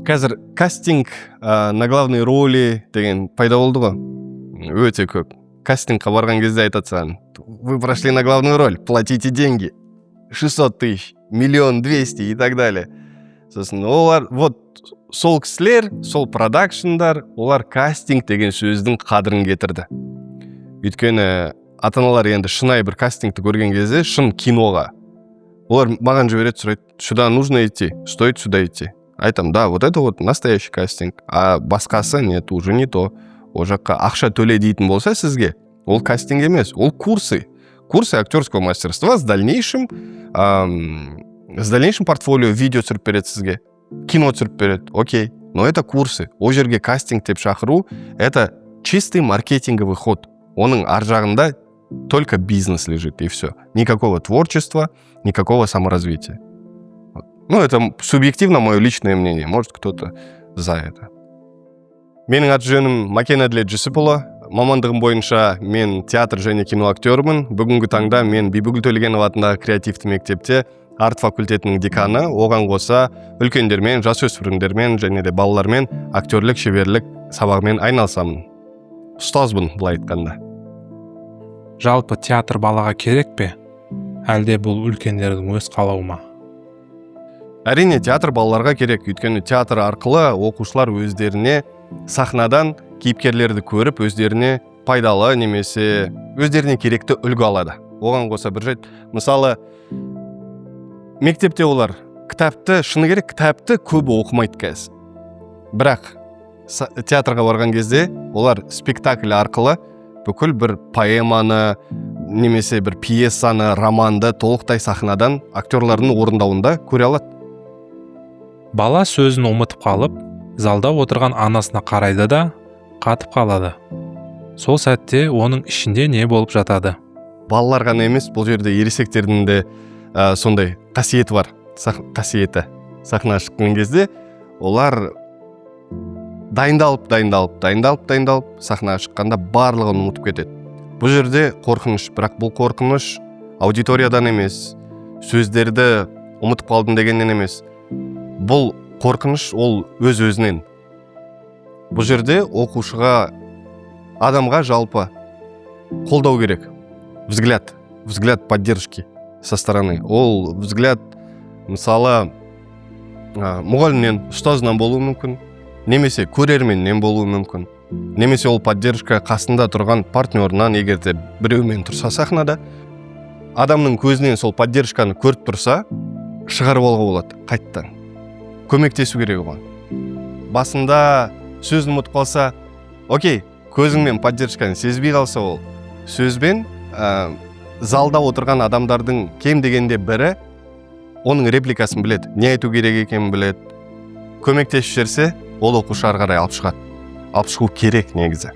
Қазір кастинг на главные роли деген пайда болды ғой. Өте көп. Кастингқа барған кезде айтады саған: вы прошли на главную роль, платите деньги. 600 тысяч, 1 200 000 и так далее. Сосын олар, вот сол кісілер, сол продакшндар, олар кастинг деген сөздің қадірін кетірді. Өйткені ата-аналар енді шынайы бір кастингті көрген кезде шын киноға. Олар маған жібереді, сұрайды: сюда нужно идти, стоит сюда идти. Айтам: да, вот это вот настоящий кастинг, а басқасы нет, уже не то. Ол жаққа ақша төле дейтін болса сізге, ол кастинг емес, ол курсы. Курсы актерского мастерства с дальнейшим портфолио видео түсіріп береді сізге. Кино түсіріп береді, окей. Но это курсы. Ол жерге кастинг деп шақыру, это чистый маркетинговый ход. Оның ар жағында только бизнес лежит, и все. Никакого творчества, никакого саморазвития. Ну, это субъективно мое личное мнение. Может, кто-то за это. Менің аты жөнім Макен Әділет Жүсіпұлы. Мамандығым бойынша мен театр және кино актермін. Бүгінгі таңда мен Бибігүл Төлегенов атындағы креативті мектепте арт факультетінің деканы. Оған қоса үлкендермен, жасөспірімдермен және де балалармен актерлік шеберлік сабағымен айналысамын. Ұстазбын, былай айтқанда. Жалпы театр балаға керек пе? Әлде бұл үлкендердің өз қалауы ма? Әрине, театр балаларға керек. Өйткені театр арқылы оқушылар өздеріне сахнадан кейіпкерлерді көріп, өздеріне пайдалы немесе өздеріне керекті үлгі алады. Оған қоса бір жайт, мысалы, мектепте олар кітапты, шыны керек, кітапты көбі оқымайды қазір. Бірақ театрға барған кезде олар спектакль арқылы бүкіл бір поэманы немесе бір пьесаны, романды толықтай сахнадан актерлардың орындауында көре алады. Бала сөзін ұмытып қалып, залда отырған анасына қарайды да қатып қалады. Сол сәтте оның ішінде не болып жатады? Балалар ғана емес, бұл жерде ересектердің де сондай қасиеті бар. Қасиеті. Сахнаға шыққан кезде олар дайындалып, сахнаға шыққанда барлығын ұмытып кетеді. Бұл жерде қорқыныш, бірақ бұл қорқыныш аудиториядан емес, сөздерді ұмытып қалдым дегеннен емес. Бұл қорқыныш ол өз-өзінен. Бұл жерде оқушыға, адамға жалпы қолдау керек. Взгляд поддержки со стороны. Ол взгляд, мысалы, мұғалімнен, ұстазынан болуы мүмкін, немесе көрерменнен болуы мүмкін, немесе ол поддержка қасында тұрған партнерынан, егер де біреумен тұрса сахнада, адамның көзінен сол поддержканы көріп тұрса, шығарып алуға болады қайттан. Көмектесу керек оған. Басында сөзін ұмытып қалса, окей, көзіңмен поддержканы сезбей қалса, ол сөзбен залда отырған адамдардың кем дегенде бірі оның репликасын біледі, не айту керек екенін біледі. Көмектесіп жерсе, ол оқушы ары қарай алып шығады. Алып шығу керек негізі.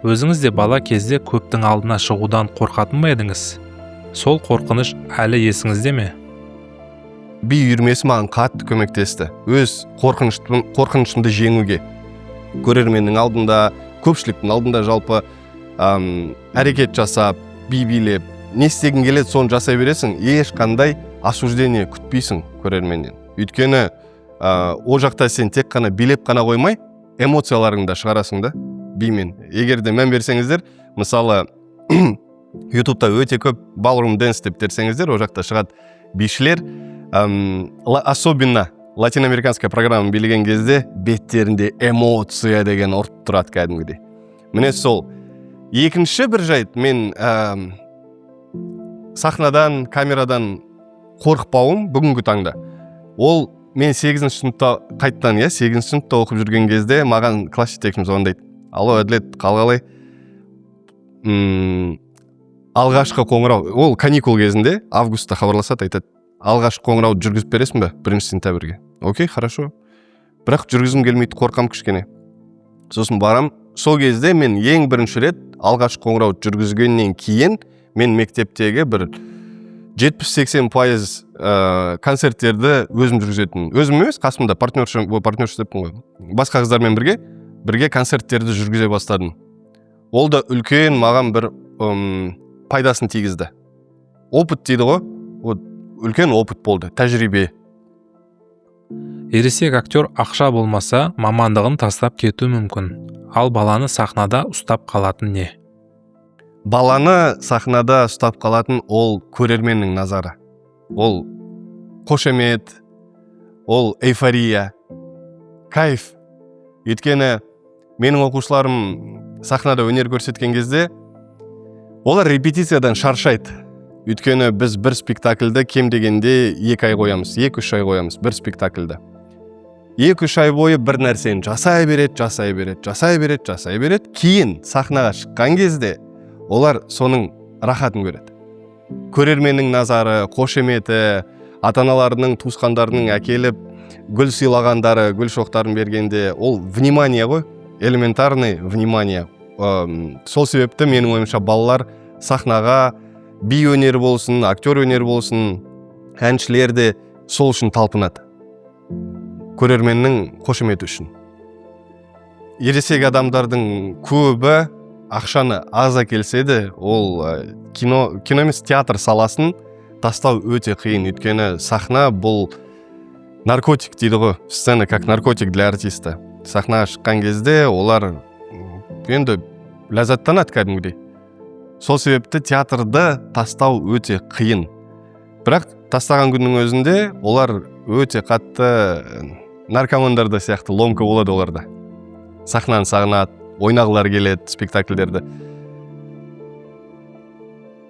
Өзіңіз де бала кезде көптің алдына шығудан қорқатын ба едіңіз? Сол қорқыныш әлі есіңізде ме? Би үйірмесі маған қатты көмектесті. Өз қорқынышымды жеңуге. Көрерменнің алдында, көпшіліктің алдында жалпы әрекет жасап, би билеп, не істегің келеді, соны жасай бересің. Ешқандай осуждение күтпейсің көрерменнен. Өйткені ол жақта сен тек қана билеп қана қоймай, эмоцияларыңды да шығарасың да бимен. Егер де мән берсеңіздер, мысалы, YouTube'та өте көп ballroom dance деп терсеңіздер, ол жақта шығады бишілер, особенно латиноамериканская программа билеген кезде беттерінде эмоция деген ұрып тұрады кәдімгідей. Міне сол. Екінші бір жайт, мен сахнадан, камерадан қорықпауым бүгінгі таңда. Ол мен 8-ші сыныпта қайттан, 8-ші сыныпта оқып жүрген кезде маған класс жетекшім звондайды. Алло, Әділет, қалғалай? Алғашқы қоңырау, ол каникул кезінде августта хабарласады, айтады: алғашқы қоңырауды жүргізіп бересің бе 1 сентябрьге? Окей, хорошо. Бірақ жүргізім келмейді, қорқам кішкене. Сосын барам. Сол кезде мен ең бірінші рет алғашқы қоңырауды жүргізгеннен кейін мен мектептегі бір 70-80% концерттерді өзім жүргізетін. Өзім емес, қасымда партнерші деппін ғой. Басқа қыздармен бірге концерттерді жүргізе бастадым. Ол да үлкен маған бір пайдасын тигізді. Опыт дейді ғой, үлкен опыт болды, тәжірибе. ересек актер ақша болмаса мамандығын тастап кетуі мүмкін. Ал баланы сахнада ұстап қалатын не? Баланы сахнада ұстап қалатын ол көрерменнің назары. Ол қошемет, ол эйфория, кайф. Өйткені менің оқушыларым сахнада өнер көрсеткен кезде олар репетициядан шаршайды. Өйткені біз бір спектакльді кем дегенде 2 ай қоямыз, 2-3 ай қоямыз бір спектакльді. 2-3 ай бойы бір нәрсені жасай береді. Кейін сахнаға шыққан кезде олар соның рахатын көреді. Көрерменнің назары, қошеметі, ата-аналарының, туысқандарының әкеліп гүл сыйлағандары, гүл шоқтарын бергенде ол внимание ғой, элементарный внимание. Сол себепті менің ойымша балалар сахнаға би өнері болсын, актер өнері болсын, әншілер де сол үшін талпынады. Көрерменнің қошеметі үшін. Ересек адамдардың көбі ақшаны аз әкелсе де, ол кино емес театр саласын тастау өте қиын. Өйткені сахна бұл наркотик дейді ғой. Сцена как наркотик для артиста. Сахнаға шыққан кезде олар енді ләззаттанады кәдімгідей. Сол себепті театрды тастау өте қиын. Бірақ тастаған күннің өзінде олар өте қатты наркомандарда сияқты ломка болады оларда. Сахнаны сағынады, ойнағылар келеді спектакльдерді.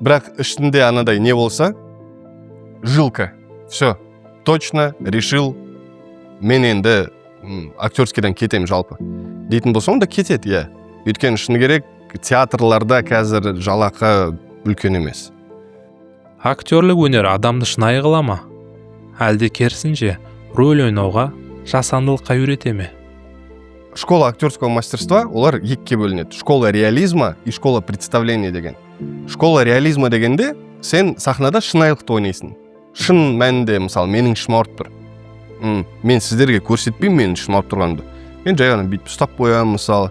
Бірақ ішінде анадай не болса, жилка. Все, точно решил, мен енді актерскийден кетем жалпы. Дейтін болса, онда кетеді, иә. Өйткені шыны керек, театрларда қазір жалақы үлкен емес. Актерлік өнер адамды шынайы қыла ма? Әлде керісінше рөл ойнауға, жасандылыққа үйрете ме? Школа актерского мастерства олар екіге бөлінеді. Школа реализма и школа представления деген. Школа реализма дегенде сен сахнада шынайылықты ойнайсың. Шын мәнінде, мысалы, менің ішім ауырып тұр. Мен сіздерге көрсетпеймін менің ішім ауырып тұрғанымды. Мен жай ғана бүйтіп ұстап қоямын, мысалы.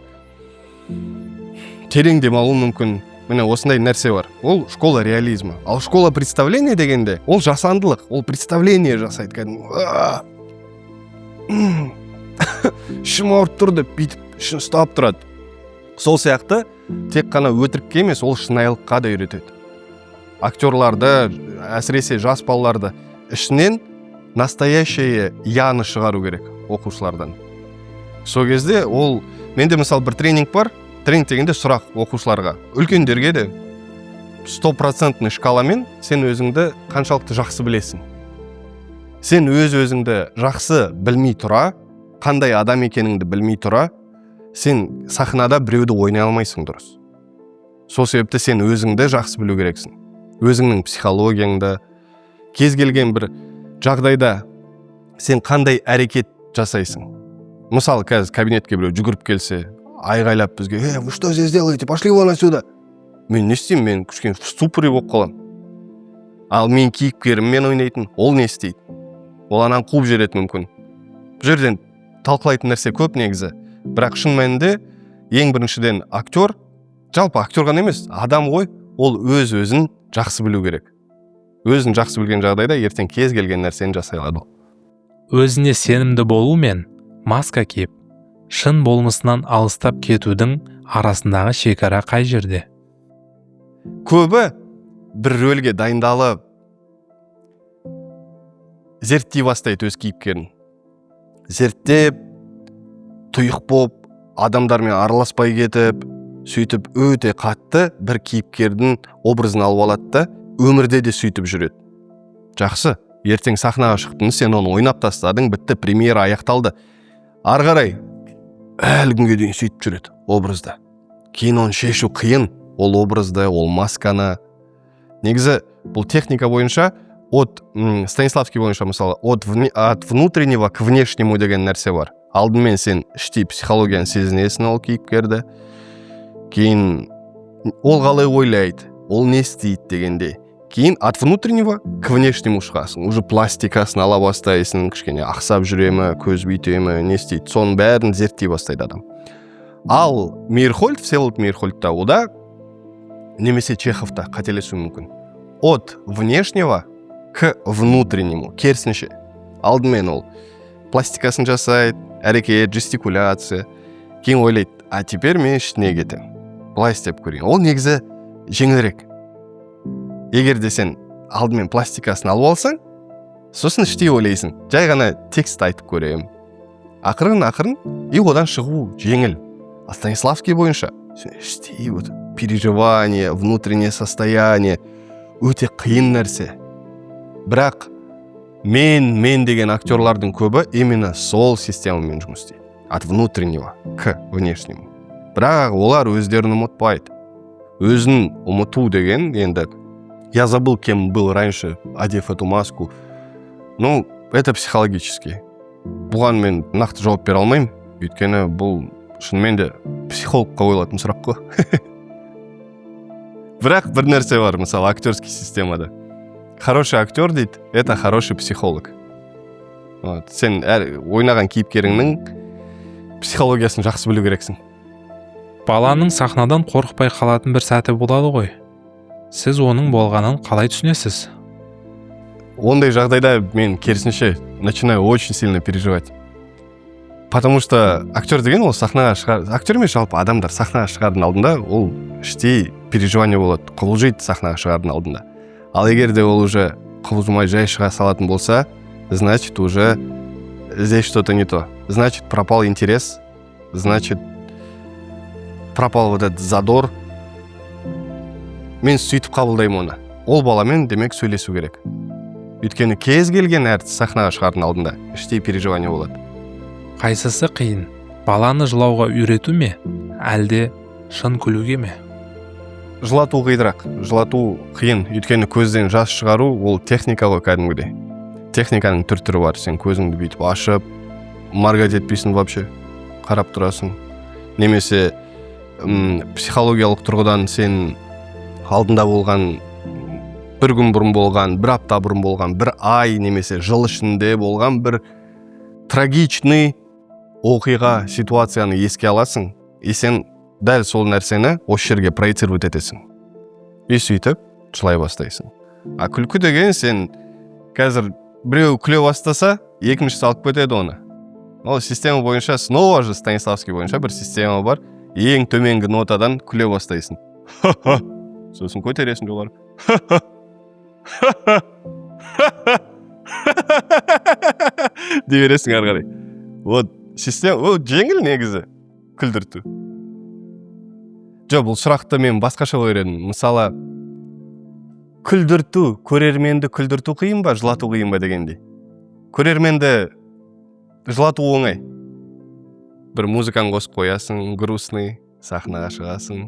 Терең демалу мүмкін. Міне осындай нәрсе бар. Ол школа реализма. Ал школа представления дегенде ол жасандылық, ол представление жасайды кәдімгі. Ішім ауырып тұр деп бүйтіп ішін ұстап тұрады. Сол сияқты тек қана өтірікке емес, ол шынайылыққа да үйретеді. Актерларды, әсіресе жас балаларды ішінен настоящее яны шығару керек оқушылардан. Сол кезде ол, менде мысалы бір тренинг бар. Тренинг дегенде сұрақ оқушыларға, үлкендерге де 100% шкаламен сен өзіңді қаншалықты жақсы білесің. Сен өзіңді жақсы білмей тұра, қандай адам екеніңді білмей тұра, сен сахнада біреуді ойнай алмайсың дұрыс. Сол себепті сен өзіңді жақсы білу керексің. Өзіңнің психологияңды, кез келген бір жағдайда сен қандай әрекет жасайсың. Мысалы, қазір кабинетке біреу жүгіріп келсе, айғайлап бізге, вы что здесь делаете, пошли вон отсюда. Мен не істеймін, мен кішкене в ступоре болып қалам. Ал мен кейіпкеріммен ойнайтын, ол не істейді? Ол анан қуып жібереді мүмкін. Бұл жерден талқылайтын нәрсе көп негізі. Бірақ шын мәнінде ең біріншіден актер, жалпы актер ғана емес, адам ғой, ол өз-өзін жақсы білу керек. Өзін жақсы білген жағдайда ертең кез келген нәрсені жасай алады. Өзіне сенімді болу мен маска киіп, шын болмысынан алыстап кетудің арасындағы шекара қай жерде? Көбі бір рөлге дайындалып зерттей бастайды өз кейіпкерін. Зерттеп, тұйық боп, адамдармен араласпай кетіп, сөйтіп өте қатты бір кейіпкердің образын алып алады да, өмірде де сөйтіп жүреді. Жақсы, ертең сахнаға шықтың, сен оны ойнап тастадың, бітті, премьера аяқталды. Ары қарай әлі күнге дейін сөйтіп жүреді образда. Кейін оны шешу қиын, ол образды, ол масканы. Негізі бұл техника бойынша, Станиславский бойынша мысалы, от внутреннего к внешнему деген нәрсе бар. Алдымен сен іштей психологияны сезінесің ол кейіпкерді. Кейін ол қалай ойлайды, ол не істейді дегенде. Кейін от внутреннего к внешнему шығасың. Уже пластикасын ала бастайсың, кішкене ақсап жүремі, көз бүйтемі, не істейді. Соның бәрін зерттей бастайды адам. Ал Мейерхольд, Всеволод Мейерхольдта, ода немесе Чеховта қателесу мүмкін. От внешнего к внутреннему, керісінше. Алдымен ол пластикасын жасайды, әрекет, жестикуляция. Кейін ойлайды, а теперь мен ішіне кетемін, былай істеп көрейін. Ол негізі жеңілірек. Егер де сен алдымен пластикасын алып алсаң, сосын іштей ойлайсың, жай ғана текст айтып көрем. Ақырын, и одан шығу жеңіл. А Станиславский бойынша іштей переживание, внутреннее состояние өте қиын нәрсе. Бірақ мен деген актерлардың көбі именно сол системамен жұмыс істейді. От внутреннего к внешнему. Бірақ олар өздерін ұмытпайды. Өзін ұмыту деген, енді, я забыл, кем был раньше, одев эту маску. Ну, это психологически. Бұған мен нақты жауап бере алмаймын. Өйткені бұл шынымен де психологқа қойылатын сұрақ қой. Бірақ бір нәрсе бар, мысалы, актерский системада. Хороший актер дейді, это хороший психолог. Вот. Сен ойнаған кейіпкеріңнің психологиясын жақсы білу керексің. Баланың сахнадан қорықпай қалатын бір сәті болады ғой. Сіз оның болғанын қалай түсінесіз? Ондай жағдайда мен керісінше начинаю очень сильно переживать. Потому что актер деген ол сахнаға актер емес, жалпы адамдар сахнаға шығардың алдында ол іштей переживание болады, құбылжиды сахнаға шығардың алдында. Ал егер де ол уже құбылжымай жай шыға салатын болса, значит уже здесь что-то не то. Значит пропал интерес, значит пропал вот этот задор. Мен сөйтіп қабылдаймын оны. Ол баламен демек сөйлесу керек. Өйткені кез келген әртіс сахнаға шығардың алдында іштей переживание болады. Қайсысы қиын? Баланы жылауға үйрету ме, әлде шын күлуге ме? Жылату қиындырақ. Жылату қиын. Өйткені көзден жас шығару ол техника ғой кәдімгідей. Техниканың түр-түрі бар. Сен көзіңді бүйтіп ашып, моргать етпейсің вообще, қарап тұрасың. Немесе психологиялық тұрғыдан сен алдында болған, бір күн бұрын болған, бір апта бұрын болған, бір ай немесе жыл ішінде болған бір трагичный оқиға, ситуацияны еске аласың, и сен дәл сол нәрсені осы жерге проецировать етесің. И сөйтіп жылай бастайсың. А күлкі деген сен қазір біреу күле бастаса, екіншісі алып кетеді оны. Ол система бойынша, снова же Станиславский бойынша бір система бар. Ең төменгі нотадан күле бастайсың. Сосын көтересің жоғары. Дей бересің ары қарай. Вот система, ол жеңіл негізі күлдірту. Жоқ, бұл сұрақты мен басқаша қойар едім. Мысалы, күлдірту, көрерменді күлдірту қиын ба, жылату қиын ба дегендей. Көрерменді жылату оңай. Бір музыканы қосып қоясың, грустный, сахнаға шығасың.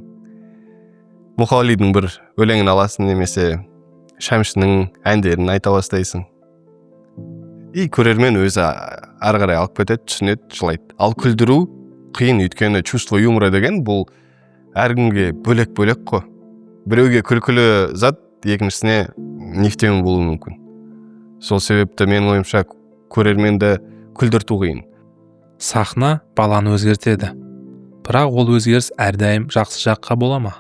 Мұқағалидың бір өлеңін аласың, немесе Шәмшінің әндерін айта бастайсың. И көрермен өзі ары қарай алып кетеді, түсінеді, жылайды. Ал күлдіру қиын, өйткені чувство юмора деген бұл әркімге бөлек-бөлек қой. Біреуге күлкілі зат, екіншісіне нефтемі болуы мүмкін. Сол себепті мен ойымша көрерменді күлдірту қиын. Сахна баланы өзгертеді. Бірақ ол өзгеріс әрдайым жақсы жаққа бола ма?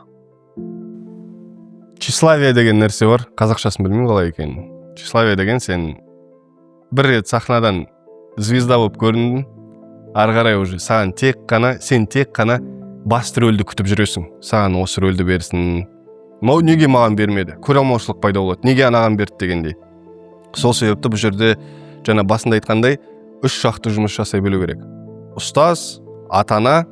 Тщеславие деген нәрсе бар, қазақшасын білмеймін қалай екенін. Тщеславие деген сен бір рет сахнадан звезда болып көріндің, ары қарай уже сен тек қана басты рөлді күтіп жүресің. Саған осы рөлді берсін. Неге маған бермеді? Көре алмаушылық пайда болады. Неге анаған берді дегендей. Сол себепті бұл жерде жаңа басында айтқандай үш жақты жұмыс жасай білу керек. Ұстаз, ата-ана,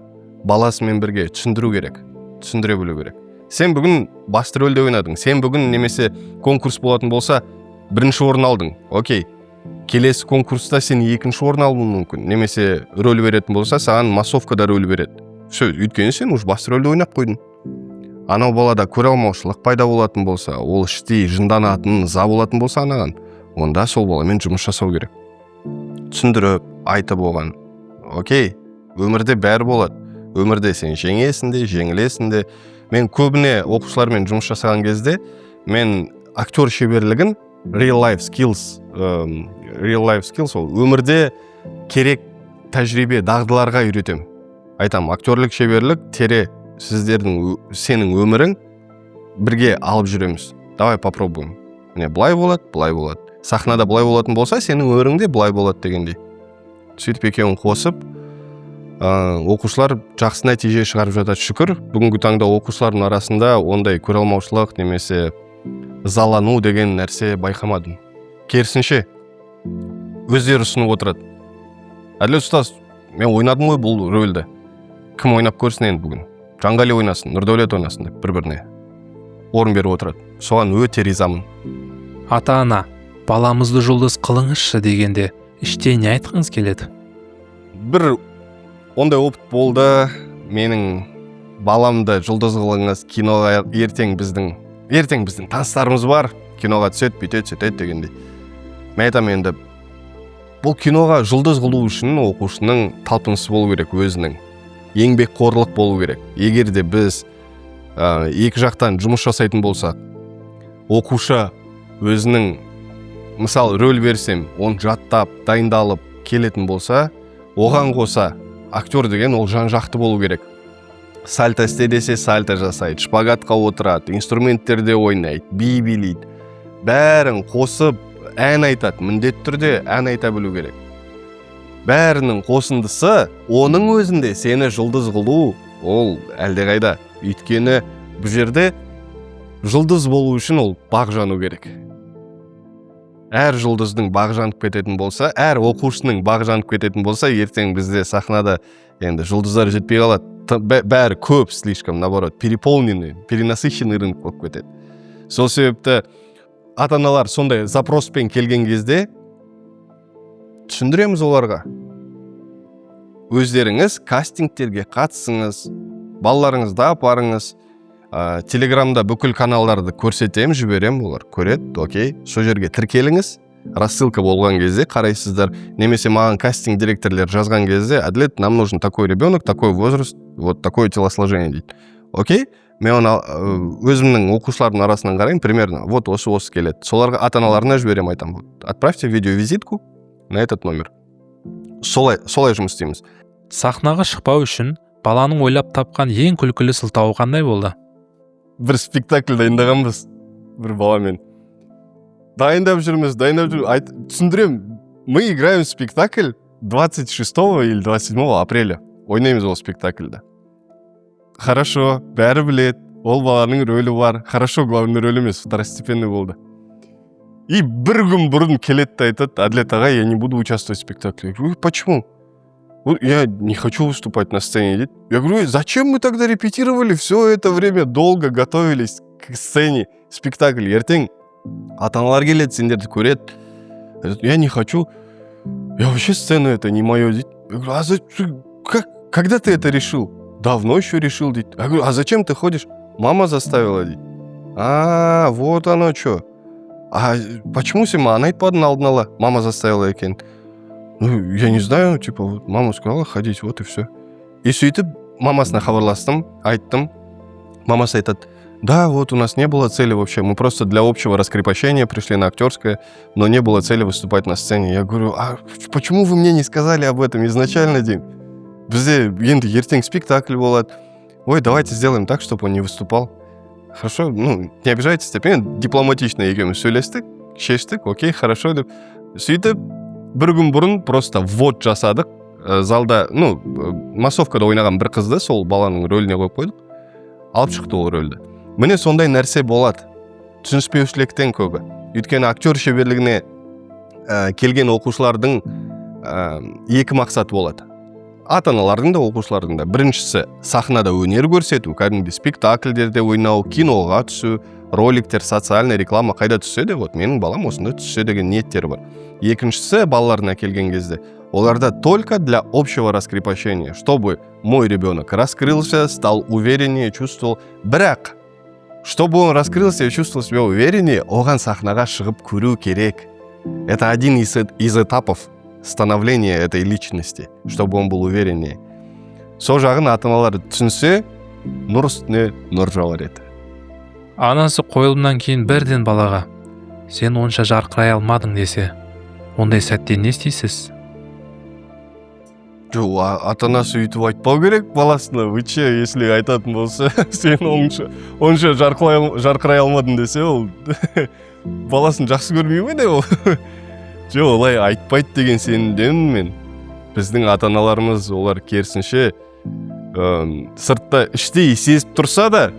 баласымен бірге түсіндіру керек. Түсіндіре білу керек. Сен бүгін басты рөлде ойнадың. Сен бүгін немесе конкурс болатын болса, бірінші орын алдың. Окей. Келесі конкурста сен екінші орын алуың мүмкін. Немесе рөл беретін болса, саған массовкада рөл береді. Все, өйткені сен уж басты рөлде ойнап қойдың. Анау балада көре алмаушылық пайда болатын болса, ол іштей жынданатын, ыза болатын болса анаған, онда сол баламен жұмыс жасау керек. Түсіндіріп, айтып оған. Окей, өмірде бәрі болады. Өмірде сен жеңесің де, жеңілесің де. Мен көбіне оқушылармен жұмыс жасаған кезде, мен актер шеберлігін real life skills ол өмірде керек тәжірибе, дағдыларға үйретем. Айтам, актерлік шеберлік сенің өмірің бірге алып жүреміз. Давай попробуем. Былай болады, былай болады. Сахнада былай болатын болса, сенің өміріңде былай болады дегендей. сөйтіп екеуін қосып оқушылар жақсы нәтиже шығарып жатады, шүкір. Бүгінгі таңда оқушылардың арасында ондай көре алмаушылық немесе ызалану деген нәрсе байқамадым. Керісінше өздері ұсынып отырады. Әділет ұстаз, мен ойнадым ғой бұл рөлді. Кім ойнап көрсін енді бүгін? Жанғали ойнасын, Нұрдәулет ойнасын деп бір-біріне орын беріп отырады. Соған өте ризамын. Ата-ана, баламызды жұлдыз қылыңызшы дегенде іштей не айтқыңыз келеді? Бір ондай опыт болды. Менің баламды жұлдыз қылыңыз, киноға ертең біздің таныстарымыз бар, киноға түседі, бүйтеді, сөйтеді дегендей. Мен айтамын, енді бұл киноға жұлдыз қылу үшін оқушының талпынысы болу керек, өзінің еңбекқорлық болу керек. Егер де біз екі жақтан жұмыс жасайтын болсақ, оқушы өзінің, мысалы рөл берсем, оны жаттап, дайындалып келетін болса, оған қоса актер деген ол жан-жақты болу керек. Сальто істе десе сальто жасайды, шпагатқа отырады, инструменттерде ойнайды, би билейді. Бәрін қосып ән айтады, міндетті түрде ән айта білу керек. Бәрінің қосындысы оның өзінде сені жұлдыз қылу, ол әлдеқайда. Өйткені бұл жерде жұлдыз болу үшін ол бақ жану керек. Әр жұлдыздың бақ жанып кететін болса, әр оқушының бақ жанып кететін болса, ертең бізде сахнада енді жұлдыздар жетпей қалады. Бәрі көп, слишком, наоборот, перенасыщенный рынок болып кетеді. Сол себепті ата-аналар сондай запроспен келген кезде түсіндіреміз оларға. Өздеріңіз кастингтерге қатысыңыз, балаларыңызды апарыңыз. Телеграмда бүкіл каналдарды көрсетем, жіберем, олар көреді, окей. Сол жерге тіркеліңіз, рассылка болған кезде қарайсыздар. Немесе маған кастинг директорлер жазған кезде, Әділет, нам нужен такой ребенок, такой возраст, вот такое телосложение дейді. Окей, мен оны өзімнің оқушылардың арасынан қарайын, примерно, вот осы келеді. Соларға ата-аналарына жіберем, айтам, отправьте видеовизитку на этот номер. Солай жұмыс істейміз. Сахнаға шықпау үшін баланың ойлап тапқан ең күлкілі сылтауы қандай болды? Бір спектакль дайындағанбыз, бір баламен. Дайындап жүрміз, түсіндірем, мы играем спектакль 26 или 27 апреля. Ойнаймыз ол спектакльді. Хорошо, бәрі білет, ол баланың рөлі бар. Хорошо, главный рөлі емес, второстепенный болды. И бір күн бұрын келетті айтады, Әділет аға, я не буду участвовать в спектакле. Я говорю, почему? Я не хочу выступать на сцене. Дейді. Я говорю, зачем мы тогда репетировали все это время, долго готовились к сцене, спектакль? Ертең ата-аналар келеді, сендерді көреді. Я не хочу. Я вообще сцена это не мое, дейді. Я говорю, когда ты это решил? Давно еще решил, дейді. Я говорю, а зачем ты ходишь? Мама заставила, дейді. Вот оно что. А почему сен маған айтпадың алдын ала? Мама заставила екен. Я не знаю, типа, мама сказала ходить, вот и все. И сөйтіп, мамасына хабарластым, айттым. Мамасы айтады, да, вот у нас не было цели вообще, мы просто для общего раскрепощения пришли на актерское, но не было цели выступать на сцене. Я говорю, а почему вы мне не сказали об этом изначально, Дим? Бізде енді ертең спектакль болады. Ой, давайте сделаем так, чтобы он не выступал. Хорошо, не обижайтесь, мен дипломатично екеуміз сөйлестік, шештік, окей, хорошо деп. Сөйтіп, бір күн бұрын просто ввод жасадық. Залда, массовкада ойнаған бір қызды сол баланың рөліне қойып қойдық. Алып шықты ол рөлді. Міне сондай нәрсе болады. Түсініспеушіліктен көбі. Өйткені актер шеберлігіне келген оқушылардың екі мақсаты болады. Ата-аналардың да, оқушылардың да. Біріншісі сахнада өнер көрсету, кәдімгі спектакльдерде ойнау, киноға түсу, роликтер, социальный реклама қайда түссе де, вот менің балам осында түссе деген ниеттері бар. Екіншісі балаларына келген кезде, оларда только для общего раскрепощения, чтобы мой ребенок раскрылся, стал увереннее, чувствовал. Бірақ, чтобы он раскрылся и чувствовал себя увереннее, оған сахнаға шығып көру керек. Это один из этапов становления этой личности, чтобы он был увереннее. Сол жағын ата-аналар түсінсе, нұр үстіне нұр жауар еді. Анасы қойылымнан кейін бірден балаға, сен онша жарқырай алмадың десе, ондай сәтте не істейсіз? Жоқ, ата-анасы үйтіп айтпау керек баласына. Вы че, если айтатын болса, сен онша жарқырай алмадың десе, ол баласын жақсы көрмей ме де ол? Жоқ, олай айтпайды деген сенімдемін мен. біздің ата аналарымыз олар керісінше сыртта іштей сезіп тұрса да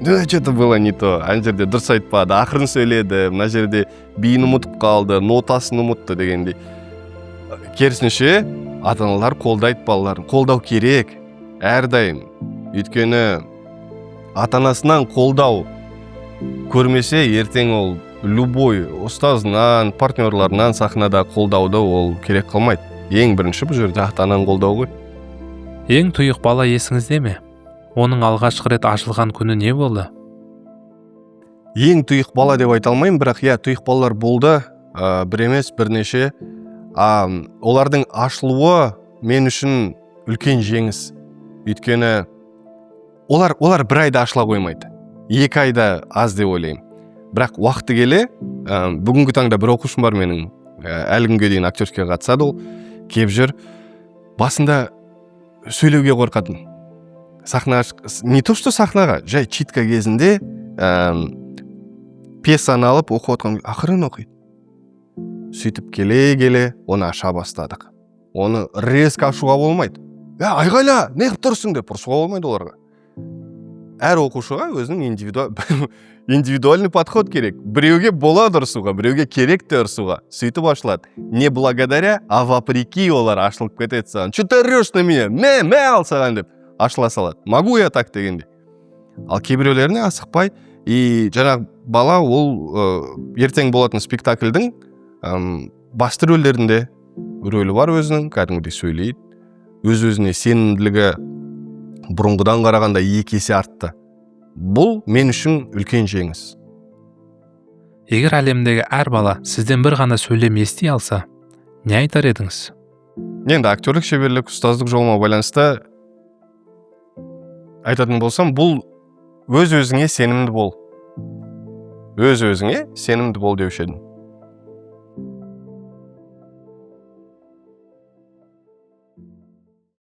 что-то было не то, ана жерде дұрыс айтпады, ақырын сөйледі, мына жерде биін ұмытып қалды, нотасын ұмытты дегендей. Керісінше ата аналар қолдайды балаларын. Қолдау керек әрдайым. Өйткені ата анасынан қолдау көрмесе, ертең ол любой ұстазынан, партнерларынан сахнада қолдауды ол керек қылмайды. Ең бірінші бұл жерде ата ананың қолдауы ғой. Ең тұйық бала есіңізде ме? Оның алғашқы рет ашылған күні не болды? Ең тұйық бала деп айта алмаймын, бірақ тұйық балалар болды, бір емес, бірнеше. Олардың ашылуы мен үшін үлкен жеңіс. Өйткені олар бір айда ашыла қоймайды. 2 айда аз деп ойлаймын. Бірақ уақыты келе, бүгінгі таңда бір оқушым бар менің, әлі күнге дейін актерскіге қатысады, ол келіп жүр. Басында сөйлеуге қорқатын. Сахнаға, не то что сахнаға, жай читка кезінде пьесаны алып оқып отқан, ақырын оқиды. Сөйтіп келе оны аша бастадық. Оны резко ашуға болмайды. Айғайла, не қып тұрсың деп ұрсуға болмайды оларға. Әр оқушыға өзінің индивидуальный подход керек. Біреуге болады ұрсуға, біреуге керек те ұрсуға. Сөйтіп ашылады. Не благодаря, а вопреки олар ашылып кетеді саған. Че ты орешь на меня? Мә ал саған деп ашыла салады. Могу я так дегенде. Ал кейбіреулеріне асықпай, и жаңағы бала ол ертең болатын спектакльдің басты рөлдерінде рөлі бар өзінің, кәдімгідей сөйлейді. Өз-өзіне сенімділігі бұрынғыдан қарағанда 2 есе артты. Бұл мен үшін үлкен жеңіс. Егер әлемдегі әр бала сізден бір ғана сөйлем ести алса, не айтар едіңіз? Енді актерлік шеберлік, ұстаздық жолыма байланысты айтатын болсам, бұл өз-өзіңе сенімді бол. Өз-өзіңе сенімді бол деуші едім.